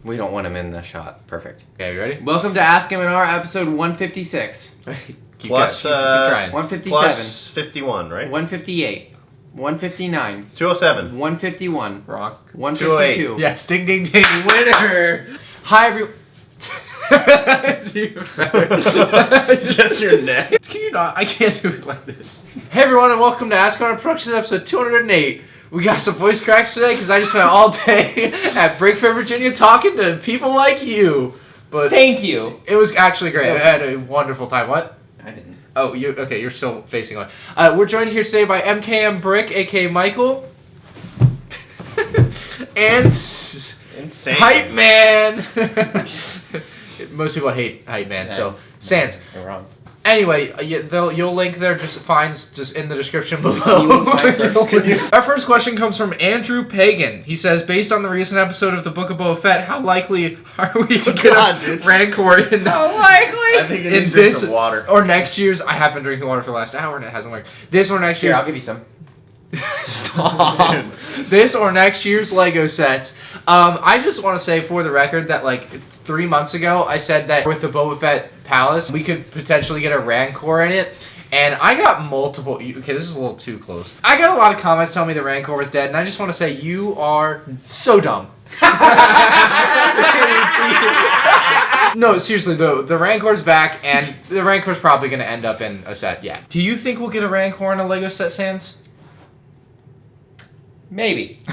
We don't want him in the shot. Perfect. Okay, you ready? Welcome to Ask M&R episode 156. Plus, keep trying. 157. Plus 51, right? 158. 159. 207. 151. Wrong. 152. Yes, ding ding ding, winner! Hi everyone. Just your neck. Can you not? I can't do it like this. Hey everyone and welcome to Ask M&R Productions episode 208. We got some voice cracks today because I just spent all day at Brickfair, Virginia talking to people like you. But thank you. It was actually great. I had a wonderful time. What? I didn't. Oh, okay, you're still facing on. We're joined here today by MKM Brick, aka Michael. And Insane. Hype Man. Most people hate Hype Man, so Sans. You're wrong. Anyway, you'll link there just in the description below. Our first question comes from Andrew Pagan. He says, based on the recent episode of the Book of Boba Fett, how likely are we to get a Rancor in? How likely? I think you need to drink some water. Or next year's. I have been drinking water for the last hour and it hasn't worked. This or next year's. Here, I'll give you some. Stop. This or next year's Lego sets. I just want to say for the record that like 3 months ago I said that with the Boba Fett Palace we could potentially get a Rancor in it, and I got multiple. Okay, this is a little too close. I got a lot of comments telling me the Rancor was dead, and I just want to say you are so dumb. No, seriously though, the Rancor's back, and the Rancor's probably going to end up in a set. Yeah. Do you think we'll get a Rancor in a Lego set, Sans? Maybe.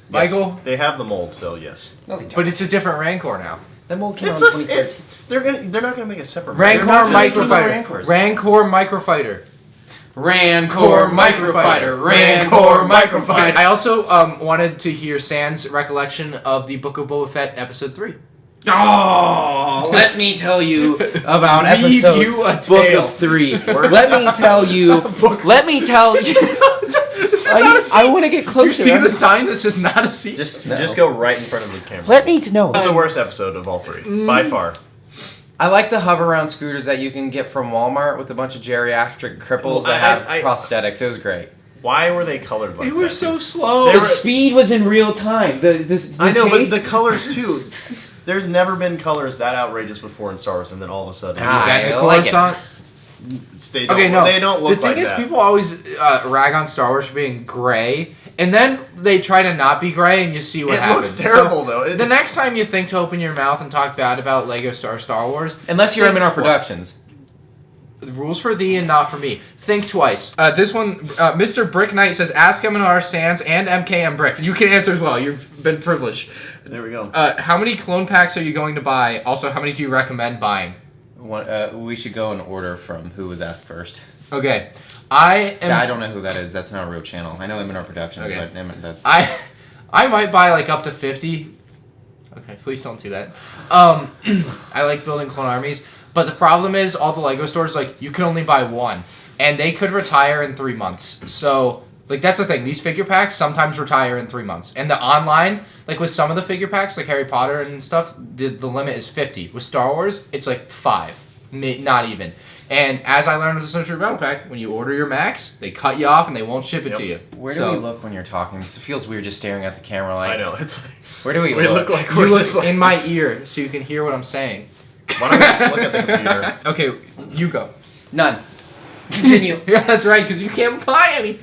Michael? Yes, they have the mold still, yes. No, they don't. But it's a different Rancor now. The mold came It's out a, in 2013. they're not gonna make a separate Rancor mold. Microfighter. Rancor Microfighter. Rancor Microfighter. Rancor Microfighter. I also wanted to hear Sans' recollection of the Book of Boba Fett episode 3. Oh, let me tell you about Leave episode you a Book tale. of 3. Let me tell you. Let me tell you. This is not a seat. I want to get You closer. see the sign that says not a seat? Just go right in front of the camera. Let me know. This is the worst episode of all three, by far. I like the hover around scooters that you can get from Walmart with a bunch of geriatric cripples that have prosthetics. It was great. Why were they colored like that? They were so slow. The speed was in real time. I know, chase, but the colors too. There's never been colors that outrageous before in Star Wars, and then all of a sudden, I like it. they don't look the thing like is, that. people always rag on Star Wars for being gray, and then they try to not be gray, and you see what happens. It looks terrible, So, though. The next time you think to open your mouth and talk bad about Lego Star Wars, Unless you're think M&R twice. Productions. The rules for thee and not for me. Think twice. This one, Mr. Brick Knight says, ask M&R, Sans, and MKM Brick. You can answer as well. You've been privileged. There we go. How many clone packs are you going to buy? Also, how many do you recommend buying? We should go in order from who was asked first. Okay. I don't know who that is. That's not a real channel. I know M&R Productions, Okay. but that's... I might buy like up to 50. Okay, please don't do that. I like building clone armies, but the problem is all the Lego stores, like, you can only buy one, and they could retire in 3 months. So, like, that's the thing. These figure packs sometimes retire in 3 months. And the online, like with some of the figure packs, like Harry Potter and stuff, the limit is 50. With Star Wars, it's like 5. Not even. And as I learned with the Century Battle Pack, when you order your max, they cut you off and they won't ship it to you. Where do we look when you're talking? This feels weird just staring at the camera like... I know. It's like, Where do we look like You we're look just like... in my ear so you can hear what I'm saying. Why don't we just look at the computer? Okay, you go. None. Continue. Yeah, that's right, because you can't buy any.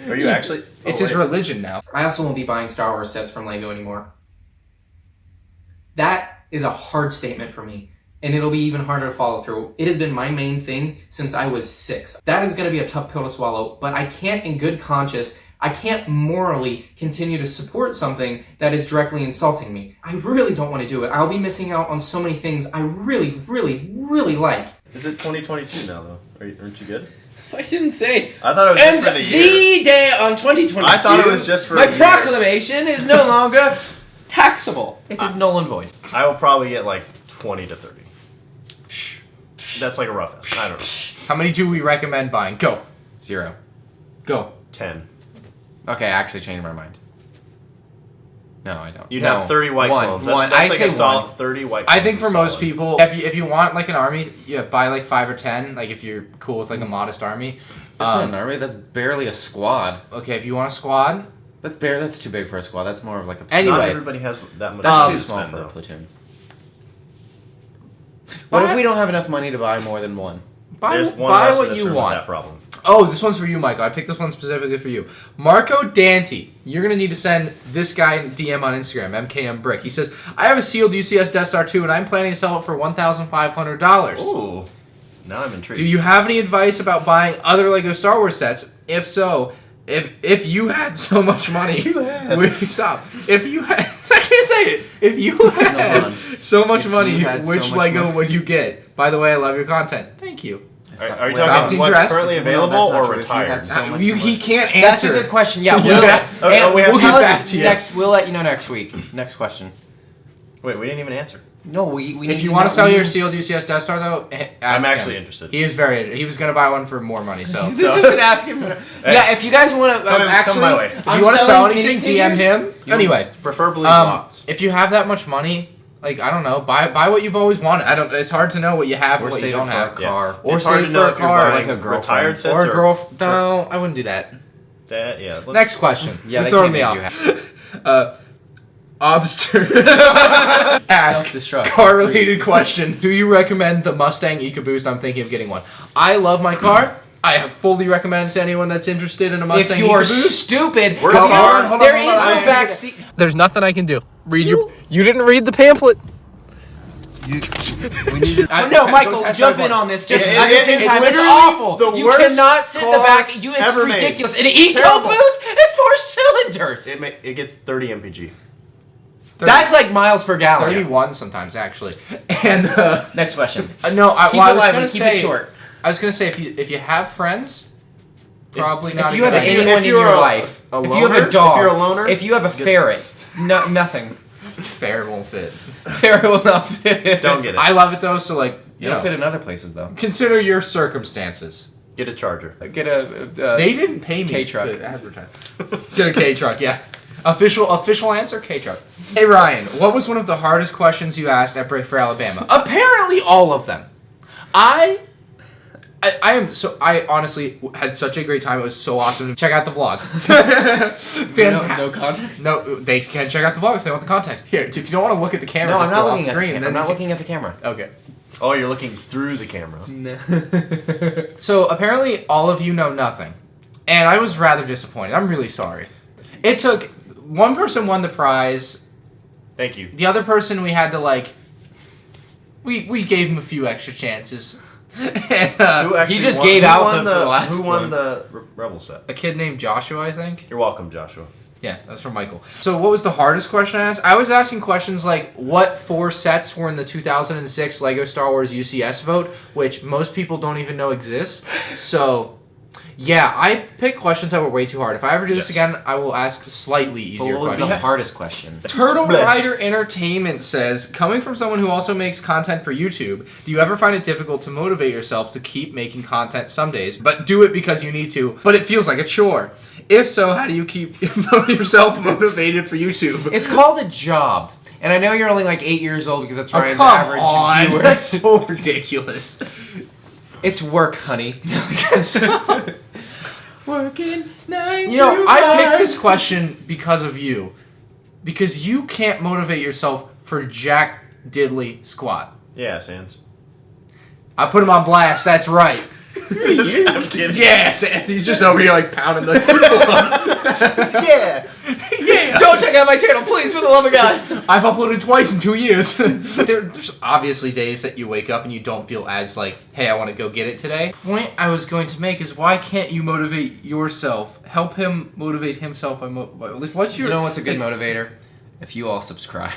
Are you actually... It's his religion now. I also won't be buying Star Wars sets from LEGO anymore. That is a hard statement for me, and it'll be even harder to follow through. It has been my main thing since I was 6. That is going to be a tough pill to swallow, but I can't in good conscience, I can't morally continue to support something that is directly insulting me. I really don't want to do it. I'll be missing out on so many things I really, really, really like. Is it 2022 now, though? Aren't you good? I didn't say... I thought it was just for the year. the day on 2022... I thought it was just for my a year. proclamation is no longer taxable. It is null and void. I will probably get like 20 to 30. That's like a rough estimate. I don't know. How many do we recommend buying? Go. 0. Go. 10. Okay, I actually changed my mind. No, I don't. You'd have 30 white clones. That's I'd like say a solid one. 30 white clones. I think for is most solid. people, if you want like an army, yeah, buy like 5 or 10. Like if you're cool with like a modest army. That's not an army. That's barely a squad. Okay, if you want a squad, That's too big for a squad. That's more of like a. Anyway. Not everybody has that much. That's money too to small spend, for a though. platoon. What if we don't have enough money to buy more than one? There's one buy of us in what this you room with want. that problem. Oh, this one's for you, Michael. I picked this one specifically for you. Marco Dante. You're going to need to send this guy a DM on Instagram, MKM Brick. He says, I have a sealed UCS Death Star 2, and I'm planning to sell it for $1,500. Ooh. Now I'm intrigued. Do you have any advice about buying other LEGO Star Wars sets? If so, if you had so much money... Stop. If you had... I can't say it. If you had so much money, had so which much LEGO money. would you get? By the way, I love your content. Thank you. Are you Wait, talking Bob, what's dressed? currently No, available that's not or true. If you retired? had so much He money. can't That's a answer. good question. Yeah, Yeah. We have we'll to tell get us back to you. next. We'll let you know next week. Next question. Wait, we didn't even answer. No, we need If you to want know- to sell your sealed UCS Death Star, though, ask I'm him. actually interested. He is very... He was going to buy one for more money, so... This isn't asking. Yeah, if you guys want to Come actually, my way. If you want to sell anything, DM him. You- Anyway, Preferably lots. if you have that much money, like, I don't know, buy what you've always wanted. It's hard to know what you have or and what you save it don't for have. a car. Or It's hard save to know for a if you're car, buying like a girlfriend. retired sets or a girl. No, I wouldn't do that. That, yeah. Next question. Yeah, You're they throwing can't me make you off. Obster. Ask Self-destruct. car-related question. Do you recommend the Mustang Ecoboost? I'm thinking of getting one. I love my car. I have fully recommended to anyone that's interested in a Mustang If you are Ecoboost. stupid, Where's Hold the on, car? hold on, there hold is on. no I- back seat. There's nothing I can do. You didn't read the pamphlet. We need to, no, Michael, jump in on this. Just It- at the it- same it's time, it's literally awful. the You worst cannot sit in the car back. It's ever made. ridiculous. An Terrible. EcoBoost? It's 4 cylinders. It gets 30 mpg. That's like miles per gallon. 31 sometimes, actually. And Next question. no, I, Keep well, I it was live gonna and keep say, it short. I was gonna say if you have friends, probably not. If a you good have idea. anyone in you're your a life, loner, if you have a dog, if you're a loner, if you have a ferret, nothing. Fair won't fit. Ferret will not fit. Don't get it. I love it though. So like, you It'll know, fit in other places though. consider your circumstances. Get a charger. Get a. They didn't pay me K-truck. to advertise. Get a K truck, yeah. Official answer, K truck. Hey Ryan, what was one of the hardest questions you asked at Break for Alabama? Apparently, all of them. I honestly had such a great time. It was so awesome. Check out the vlog. Fantastic. No context. No, they can check out the vlog if they want the context. Here, if you don't want to look at the camera, No, I'm just not go looking off at the screen. camera. Then I'm not you looking at the camera. can- Okay. Oh, you're looking through the camera. So apparently, all of you know nothing, and I was rather disappointed. I'm really sorry. It took one person won the prize. Thank you. The other person we had to like. We gave him a few extra chances. And, Who actually just won, gave who out won the last Who won one. the Rebel set? a kid named Joshua, I think. You're welcome, Joshua. Yeah, that's from Michael. So what was the hardest question I asked? I was asking questions like, what 4 sets were in the 2006 LEGO Star Wars UCS vote, which most people don't even know exists. So, yeah, I picked questions that were way too hard. If I ever do this Yes. again, I will ask slightly But easier what was the questions. hardest question? Turtle Bleh. Rider Entertainment says, coming from someone who also makes content for YouTube, do you ever find it difficult to motivate yourself to keep making content some days, but do it because you need to, but it feels like a chore? If so, how do you keep yourself motivated for YouTube? It's called a job. And I know you're only like 8 years old because that's Oh, Ryan's come average on. viewer. That's so ridiculous. It's work, honey. Working 9 You know, to I 5. picked picked this question because of you. Because you can't motivate yourself for jack diddly squat. Yeah, Sans. I put him on blast, that's right. I'm kidding. Yes, he's just over here like pounding the. Yeah. Yeah. Don't check out my channel, please, for the love of God. I've uploaded twice in 2 years. There's obviously days that you wake up and you don't feel as like, hey, I want to go get it today. The point I was going to make is, why can't you motivate yourself? Help him motivate himself. What's your? You know what's a good motivator? If you all subscribe.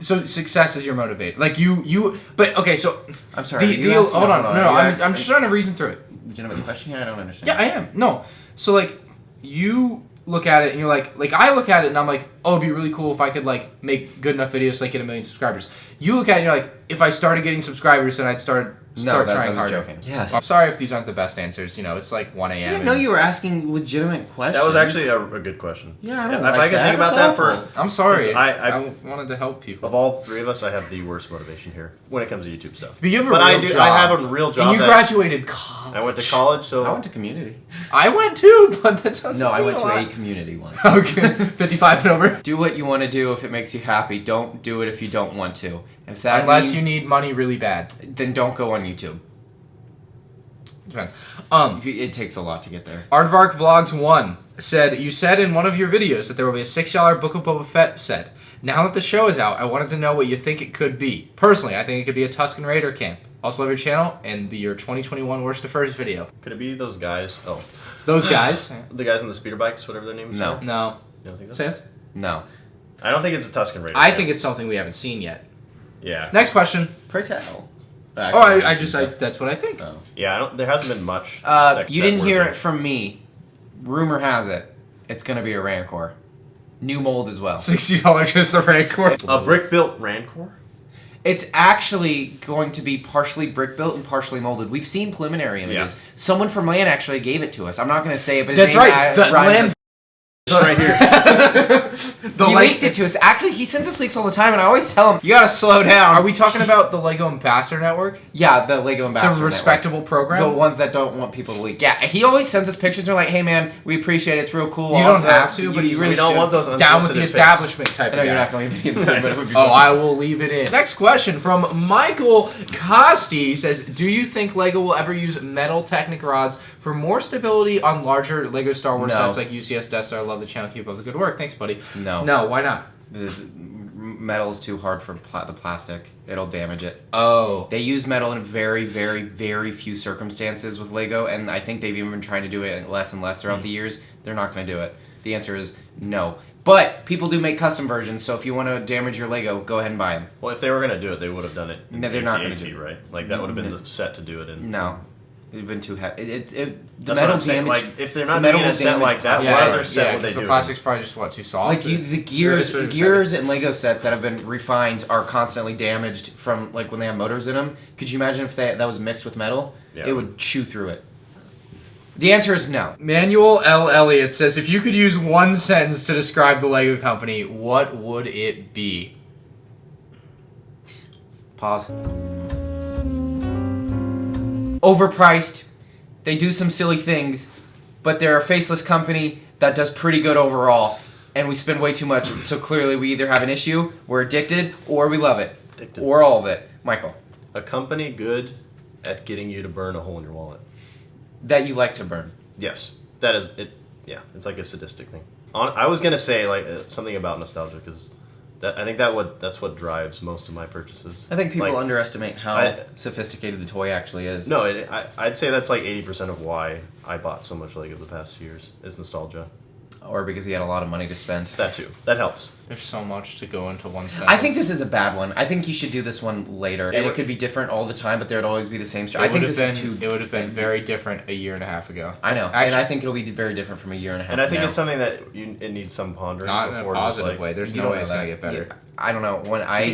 So success is your motivator. Like you. But okay, so I'm sorry. hold on. No, I'm just trying to reason through it. Legitimate question here? I don't understand. Yeah, I am. No. So like you look at it and you're like I look at it and I'm like, oh, it'd be really cool if I could like make good enough videos so I get 1 million subscribers. You look at it and you're like, if I started getting subscribers, then I'd start start that trying was harder. joking. Yes. I'm sorry if these aren't the best answers. It's like 1 I a.m. didn't know you were asking legitimate questions. That was actually a good question. Yeah, I don't If like I could that. think about That's that awful. for I'm sorry. I wanted to help people. of all three of us, I have the worst motivation here when it comes to YouTube stuff. But you have a But real I do. job. I have a real job. And you that graduated college. I went to college, so I went to community. I went too, but that doesn't No, I mean went to a lot. community once. Okay, 55 and over. Do what you want to do if it makes you happy. Don't do it if you don't want to. If that Unless means, you need money really bad. then don't go on YouTube. Depends. It takes a lot to get there. Aardvark Vlogs 1 said, you said in one of your videos that there will be a $6 Book of Boba Fett set. Now that the show is out, I wanted to know what you think it could be. Personally, I think it could be a Tusken Raider camp. Also love your channel and your 2021 Worst to First video. could it be those guys? Oh, Those guys? the guys on the speeder bikes, whatever their names No. are. No. You don't think so? Sans? No. I don't think it's a Tusken Raider. I camp. think it's something we haven't seen yet. Yeah. Next question. Pray tell. Oh, that's what I think. Oh. Yeah. There hasn't been much. You didn't hear it from me. Rumor has it, it's gonna be a Rancor. New mold as well. $60 just the Rancor. A brick built Rancor. It's actually going to be partially brick built and partially molded. We've seen preliminary images. Yeah. Someone from LAN actually gave it to us. I'm not going to say it, but his That's name, right. The rhymes LAN with- Right here. he leaked it to us. Actually, he sends us leaks all the time, and I always tell him, you gotta slow down. Are we talking about the LEGO Ambassador Network? Yeah, the LEGO Ambassador The Network. respectable program? The ones that don't want people to leak. Yeah, he always sends us pictures. They're like, hey man, we appreciate it. It's real cool. You don't Also, have to, but you you really We don't should. want those Down with the unsolicited pics. establishment type I know of you're guy. not going to leave it in, but it would be Oh, fun. I will leave it in. Next question from Michael Costi says, do you think LEGO will ever use metal Technic rods for more stability on larger LEGO Star Wars No. sets like UCS Death Star? Love the channel. Keep up the good work. Thanks, buddy. No. No, why not? The metal is too hard for the plastic. It'll damage it. Oh. They use metal in very, very, very few circumstances with LEGO, and I think they've even been trying to do it less and less throughout the years. They're not going to do it. The answer is no. But people do make custom versions, so if you want to damage your LEGO, go ahead and buy them. Well, if they were gonna do it, they would have done it. In No, they're not gonna AT, do it. right? Like that would have been the set to do it in. No. It'd been too heavy. The That's what metal I'm saying. damage. Like if they're the not metal making a will set damage like that, plastic. what Yeah, other set would they because do? the plastic's probably just, too soft? Like the gears, Yeah, it's gears and Lego sets that have been refined are constantly damaged from like when they have motors in them. Could you imagine if that was mixed with metal? Yeah. It would chew through it. The answer is no. Manuel L. Elliott says, if you could use one sentence to describe the LEGO company, what would it be? Pause. Overpriced. They do some silly things, but they're a faceless company that does pretty good overall. And we spend way too much, so clearly we either have an issue, we're addicted, or we love it. Addicted. Or all of it. Michael, A company good at getting you to burn a hole in your wallet. that you like to burn. Yes, that is it. Yeah, it's like a sadistic thing. I was gonna say like something about nostalgia because I think that's what drives most of my purchases. I think people Like, underestimate how I- sophisticated the toy actually is. No, I'd say that's like 80% of why I bought so much Lego the past few years is nostalgia. Or because he had a lot of money to spend. That too. That helps. There's so much to go into one sentence. I think this is a bad one. I think you should do this one later. And it could be different all the time, but there'd always be the same story. I think this is too... It would have been very different a year and a half ago. I know. Actually, and I think it'll be very different from a year and a half And I think now. it's something that it needs some pondering not in a before just positive like, way. There's You no don't way know it's gonna that. get better. Yeah, I don't know. When I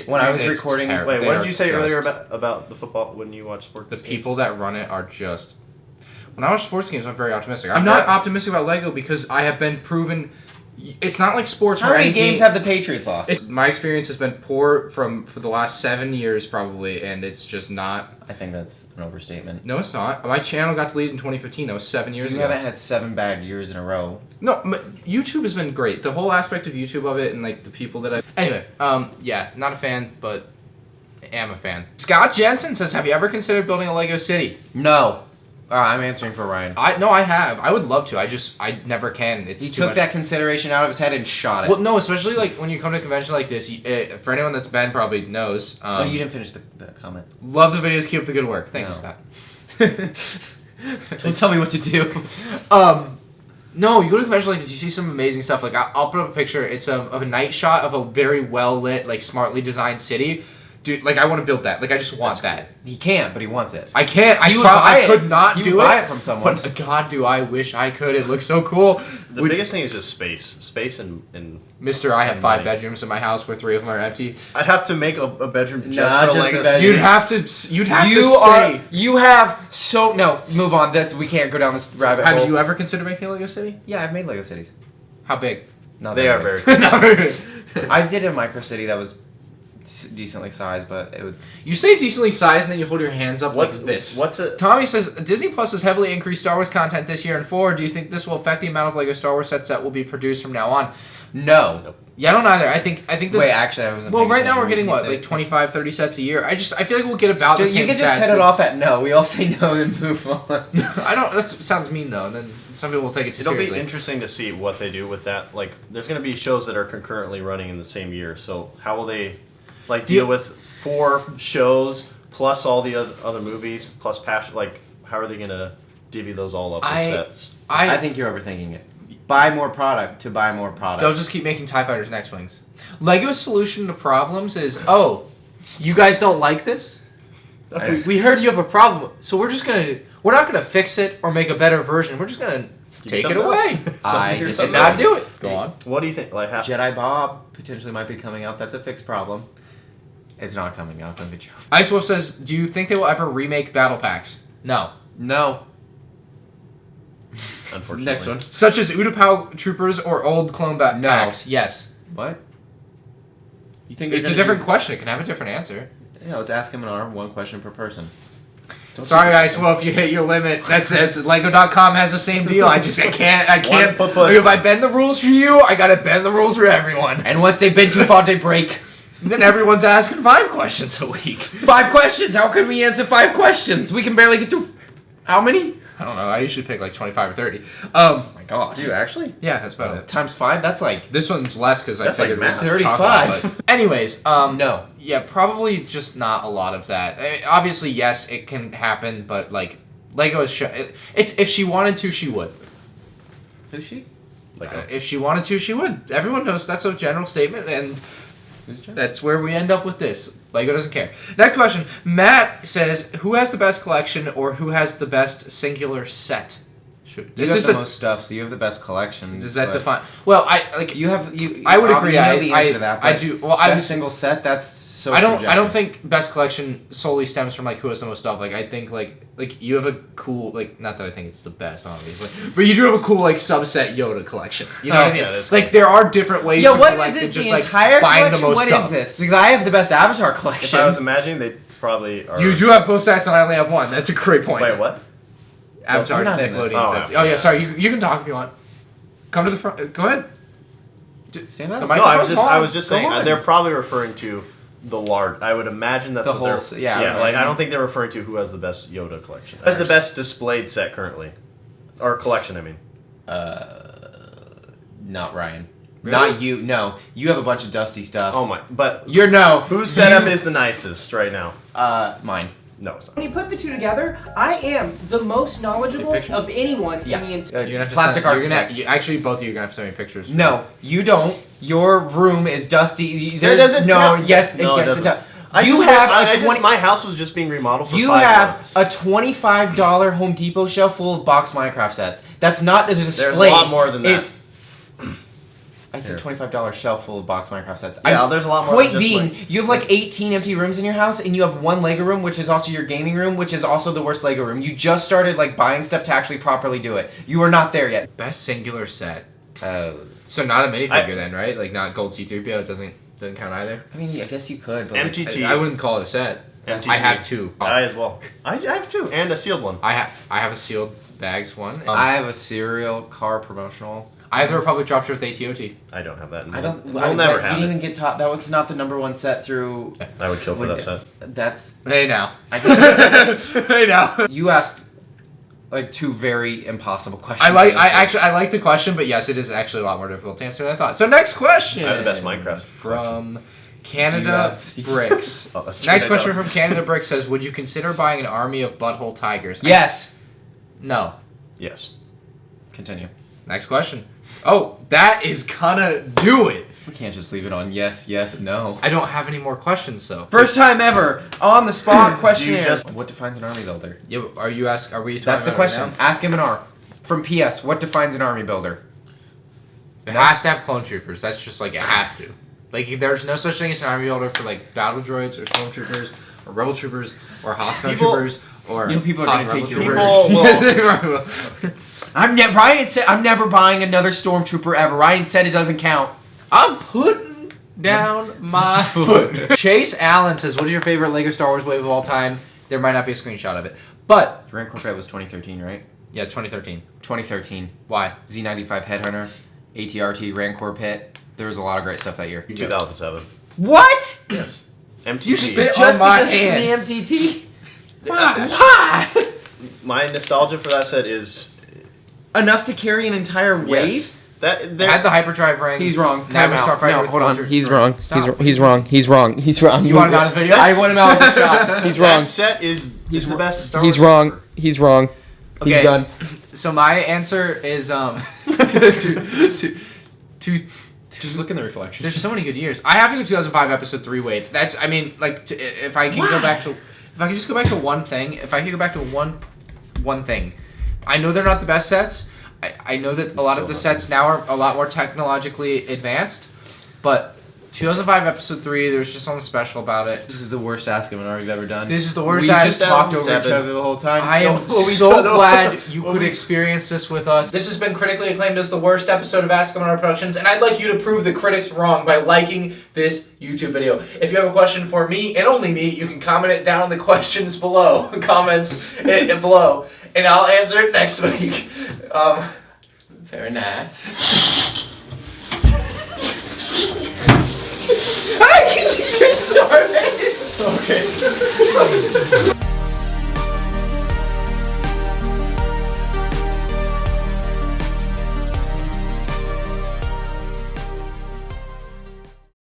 When I was recording... Wait, They what are did you say earlier just- about the football when you watch sports? The games? people that run it are just. When I watch sports games, I'm very optimistic. I'm not optimistic about LEGO because I have been proven. It's not like sports. How where many any games game- have the Patriots lost? My experience has been poor for the last 7 years probably, and it's just not. I think that's an overstatement. No, it's not. My channel got deleted in 2015. That was 7 years You ago. haven't had 7 bad years in a row. No, YouTube has been great. The whole aspect of YouTube of it and like the people that I. Anyway, yeah, not a fan, but am a fan. Scott Jensen says, "Have you ever considered building a Lego city?" No. I'm answering for Ryan. I have. I would love to. I never can. It's He too took much. that consideration out of his head and shot it. Well, no, especially like when you come to a convention like this. For anyone that's been, probably knows. No, you didn't finish the comment. Love the videos. Keep up the good work. Thank you, No. Scott. Don't tell me what to do. No, you go to a convention like this, you see some amazing stuff. Like I'll put up a picture. It's of a night shot of a very well lit, like smartly designed city. dude, like I want to build that. Like I just want that. He can't, but he wants it. I can't. You would buy I could not You do would it. buy it from someone. But God, do I wish I could. It looks so cool. The biggest thing is just space and Mister, I have and 5 money. bedrooms in my house where 3 of them are empty. I'd have to make a bedroom just Not for just Lego a bedroom. City. You'd have you to are. say. You have so no. Move on. This we can't go down this rabbit hole. Have you ever considered making a Lego City? Yeah, I've made Lego cities. How big? Not They that are big. very cool. Not very big. I did a micro city that was decently sized, but it was. You say decently sized, and then you hold your hands up like this. What's it? Tommy says Disney Plus has heavily increased Star Wars content this year and forward. Do you think this will affect the amount of Lego Star Wars sets that will be produced from now on? No. Nope. Yeah, I don't either. I think this. Wait, actually, I wasn't. Well, paying right now attention. we're getting what, Repeat like that. 25, 30 sets a year. I feel like we'll get about the Dude, same you can just sets. head it off at no. We all say no and move on. I don't. That sounds mean though. Then some people will take it too It'll seriously. be interesting to see what they do with that. Like, there's going to be shows that are concurrently running in the same year. So how will they, like, Do you- deal with 4 shows plus all the other movies plus passion? Like, how are they going to divvy those all up with sets? I think you're overthinking it. Buy more product to buy more product. They'll just keep making TIE Fighters and X-Wings. Lego's solution to problems is, oh, you guys don't like this? We heard you have a problem, so we're not gonna fix it or make a better version. We're just gonna take it something away. else. I Something- just And something not else. do it. Go on. What do you think? Like, Jedi Bob potentially might be coming out. That's a fixed problem. It's not coming out. Don't get you. Ice Wolf says, do you think they will ever remake battle packs? No. No. unfortunately. Next one. Such as Utapau Troopers or old clone No. packs? Yes. What? You think It's a different question. It can have a different answer. Yeah, let's ask M&R 1 question per person. Sorry, Ice Wolf, you hit your limit. That's it. Lego.com has the same deal. I can't. One per Like, person. if I bend the rules for you, I gotta bend the rules for everyone. And once they've been too far, they break. And then everyone's asking 5 questions a week. 5 questions. How can we answer 5 questions? We can barely get through. How many? I don't know. I usually pick like 25 or 30. Oh my gosh. Dude, actually? Yeah, that's about it. Times 5? That's like. This one's less because I That's like figured math. we were talking about 35. it. Anyways, No. yeah, probably just not a lot of that. Obviously, yes, it can happen, but like Lego is. It's if she wanted to, she would. Who's she? Like, If she wanted to, she would. Everyone knows that's a general statement, and Who's Jen? that's where we end up with this. Lego doesn't care. Next question. Matt says, "Who has the best collection, or who has the best singular set?" This is the most stuff, so you have the best collection. Does that but define? Well, I like. You have you. I would you agree. know the answer I to that, I but do. Well, I best was. single set. That's so. I don't subjective. think best collection solely stems from like who has the most stuff. Like I think like you have a cool like not that I think it's the best obviously, but you do have a cool like subset Yoda collection. You know what I mean? yeah, that's Like cool. there are different ways Yo, to what collect is than it? just The like entire buying collection. the most What stuff. is this? Because I have the best Avatar if collection. I was imagining, they probably are. You do have both sets and I only have one. That's a great point. Wait, what? Avatar You're not in this. Nickelodeon Oh, sets. yeah. Oh yeah, sorry. You can talk if you want. Come to the front. Go ahead. Stand up. The No, microphone's I on. was just Go saying on. they're probably referring to the large. I would imagine that's The what whole they're. s- yeah, yeah. right. Like I don't think they're referring to who has the best Yoda collection. Has the best displayed set currently, or collection? I mean. Not Ryan. Really? Not you. No, you have a bunch of dusty stuff. Oh my! But You're no. whose setup is the nicest right now? Mine. No, it's not. When you put the two together, I am the most knowledgeable Take pictures? of anyone Yeah. in the entire. You're gonna have to Plastic send, you're gonna, architects. actually, both of you are gonna have to send me pictures. No, you don't. Your room is dusty. That There's doesn't no. count. Yes, No, it yes, doesn't. it does. I You just- have I a just- 20. My house was just being remodeled for You 5 have months. a $25 Home Depot shelf full of box Minecraft sets. That's not a display. There's a lot more than that. It's. I said Here. $25 shelf full of box Minecraft sets. Yeah, there's a lot more Point than just, being, like- you have like 18 empty rooms in your house, and you have one Lego room, which is also your gaming room, which is also the worst Lego room. You just started like buying stuff to actually properly do it. You are not there yet. Best singular set. Uh, So not a minifigure then, right? Like not gold C-3PO. It doesn't count either. I mean, I guess you could. But like, MTT. I wouldn't call it a set. MTT. I have 2. I as well. I have 2 and a sealed one. I have a sealed bags one. I have a cereal car promotional. I have the Republic Dropship with AT-OT. I don't have that. I don't. We'll never have You didn't it. even get top. That was not the number 1 set through. I would kill for that set. That's. Hey now. I think Hey now. you asked like 2 very impossible questions. I like the question, but yes, it is actually a lot more difficult to answer than I thought. So next question. I have the best Minecraft from Do Canada you Bricks. Oh, that's Next true, I question don't. from Canada Bricks says, "Would you consider buying an army of butthole tigers?" Yes. No. Yes. Continue. Next question. Oh, that is gonna do it We can't just leave it on yes, yes, no. I don't have any more questions though. First time ever on the spot questionnaire. just- What defines an army builder? Yeah, are we talking That's the about it question. right Ask M&R. From PS, what defines an army builder? now? It has to have clone troopers. That's just like it has to. Like there's no such thing as an army builder for like battle droids or clone troopers or rebel troopers or hostile People- troopers or You know people are hot gonna take rebel your troopers. Ryan said I'm never buying another stormtrooper ever. Ryan said it doesn't count. I'm putting down my foot. Chase Allen says, "What is your favorite Lego Star Wars wave of all time?" There might not be a screenshot of it, but Rancor was 2013, right? yeah, 2013. 2013. Why? Z95 Headhunter, ATRT Rancor Pit. There was a lot of great stuff that year. 2007. What? Yes. MTG. You spit Just on my because hand. of the MTT? Why? My nostalgia for that set is Enough to carry an entire wave? yes. That Had there. the hyperdrive ring. He's wrong. Now Time we out. start fighting No, with hold on. Vulture- He's wrong. Stop. He's wrong. He's wrong. He's wrong. You want him out of the video? I want him out of the shot. He's That wrong. set is the best Star He's Wars wrong. ever. He's wrong. Okay. He's done. So my answer is Just look in the reflection. There's so many good years. I have to go 2005 episode 3 wave. That's I mean like if I can go back to if I could just go back to one thing. If I could go back to one thing. I know they're not the best sets. I know that a lot of the sets now are a lot more technologically advanced, but 2005 episode 3, there was just something special about it. This is the worst Ask Him and R you've ever done. This is the worst We Ask just Him talked and over each 7. other the whole time. I am so glad you could experience this with us. This has been critically acclaimed as the worst episode of Ask M&R Productions, and I'd like you to prove the critics wrong by liking this YouTube video. If you have a question for me and only me, you can comment it down in the questions below, comments below, and I'll answer it next week. Very nice.